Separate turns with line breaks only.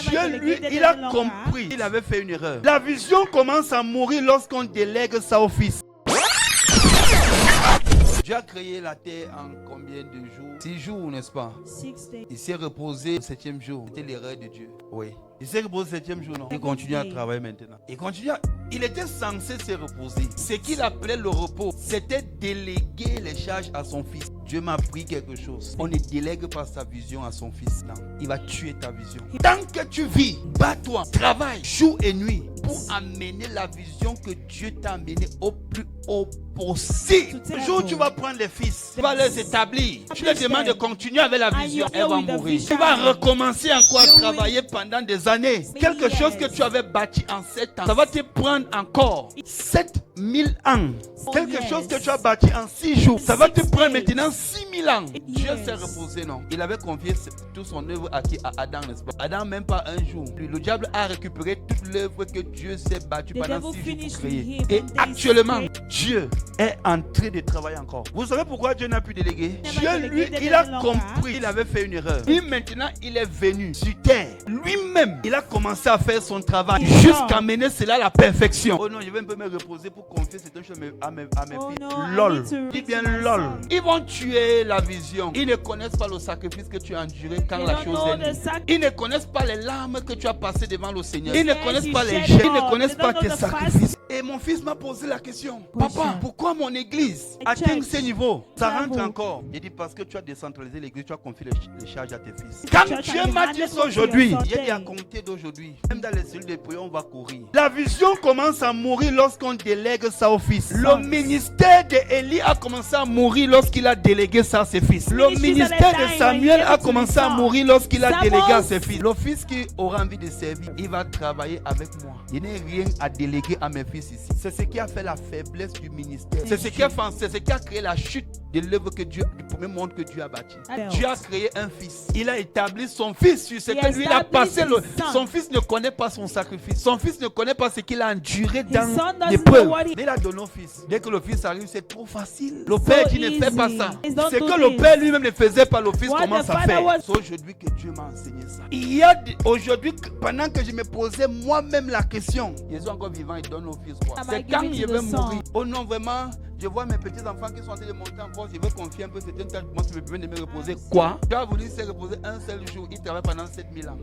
Dieu, lui, il a compris. Il avait fait une erreur. La vision commence à mourir lorsqu'on délègue ça au Fils. Dieu a créé la terre en combien de jours? 6 jours, n'est-ce pas?
6 days.
Il s'est reposé le 7e jour. C'était l'erreur de Dieu. Oui. Il s'est reposé le 7e jour, non? Il continue à travailler maintenant. Il était censé se reposer. Ce qu'il appelait le repos, c'était déléguer les charges à son fils. Dieu m'a appris quelque chose. On ne délègue pas sa vision à son fils. Non. Il va tuer ta vision. Tant que tu vis, bats-toi, travaille jour et nuit pour amener la vision que Dieu t'a amenée au plus haut possible. Le jour où tu vas prendre les fils, tu vas les établir. Tu leur demandes de continuer avec la vision. Elle va mourir. Tu vas recommencer encore à travailler pendant des années. Quelque chose que tu avais bâti en 7 ans, ça va te prendre encore 7000 ans. Quelque chose que tu as bâti en 6 jours, ça va te prendre maintenant 6000 ans. Dieu s'est reposé, non? Il avait confié toute son œuvre à qui? À Adam, n'est-ce pas? Adam, même pas un jour. Le diable a récupéré toute l'œuvre que Dieu s'est battu pendant 6 jours pour créer. Et actuellement, Dieu est en train de travailler encore. Vous savez pourquoi Dieu n'a pu déléguer? Dieu, lui, il a compris. Il avait fait une erreur. Lui, maintenant, il est venu sur terre. Lui-même, il a commencé à faire son travail jusqu'à mener cela à la perfection. Oh non, je vais un peu me reposer pour confier cette chose à mes filles. LOL. Dis bien LOL. Ils vont tuer la vision. Ils ne connaissent pas le sacrifice que tu as enduré quand la chose est née. Ils ne connaissent pas les larmes que tu as passées devant le Seigneur. Ils ne connaissent pas les jets. Ils ne connaissent pas tes sacrifices. Et mon fils m'a posé la question. Papa, pourquoi mon église atteint ce niveau? Ça rentre encore. Il dit parce que tu as décentralisé l'église, tu as confié les charges à tes fils. Quand Dieu m'a dit ça aujourd'hui, il dit à compter d'aujourd'hui. Même dans les cellules de prière, on va courir. La vision commence à mourir lorsqu'on délègue ça au fils. Le ministère d'Élie a commencé à mourir lorsqu'il a délégué ça à ses fils. Le ministère de Samuel a commencé à mourir lorsqu'il a délégué à ses fils. Le fils qui aura envie de servir, il va travailler avec moi. Il n'y a rien à déléguer à mes fils ici. C'est ce qui a fait la faiblesse du ministère. C'est ce qui a créé la chute de l'œuvre que Dieu, du premier monde que Dieu a bâti. Dieu a créé un fils. Il a établi son fils sur ce que lui il a passé. Son fils ne connaît pas son sacrifice. Son fils ne connaît pas ce qu'il a enduré dans l'épreuve. Mais il a donné au fils. Dès que le fils arrive, c'est trop facile. Le père dit ne fais pas ça. C'est que le père lui-même ne faisait pas, le fils commence à faire. C'est aujourd'hui que Dieu m'a enseigné ça. Il y a aujourd'hui, pendant que je me posais moi-même la question, Jésus encore vivant, il donne au fils quoi? C'est quand je vais mourir. Oh non, vraiment. Je vois mes petits enfants qui sont en train de monter en force. Je veux confier un peu cette tâche. Moi, je me permets de me reposer. Quoi? Tu as voulu se reposer un seul jour. Il travaille pendant 7000 ans.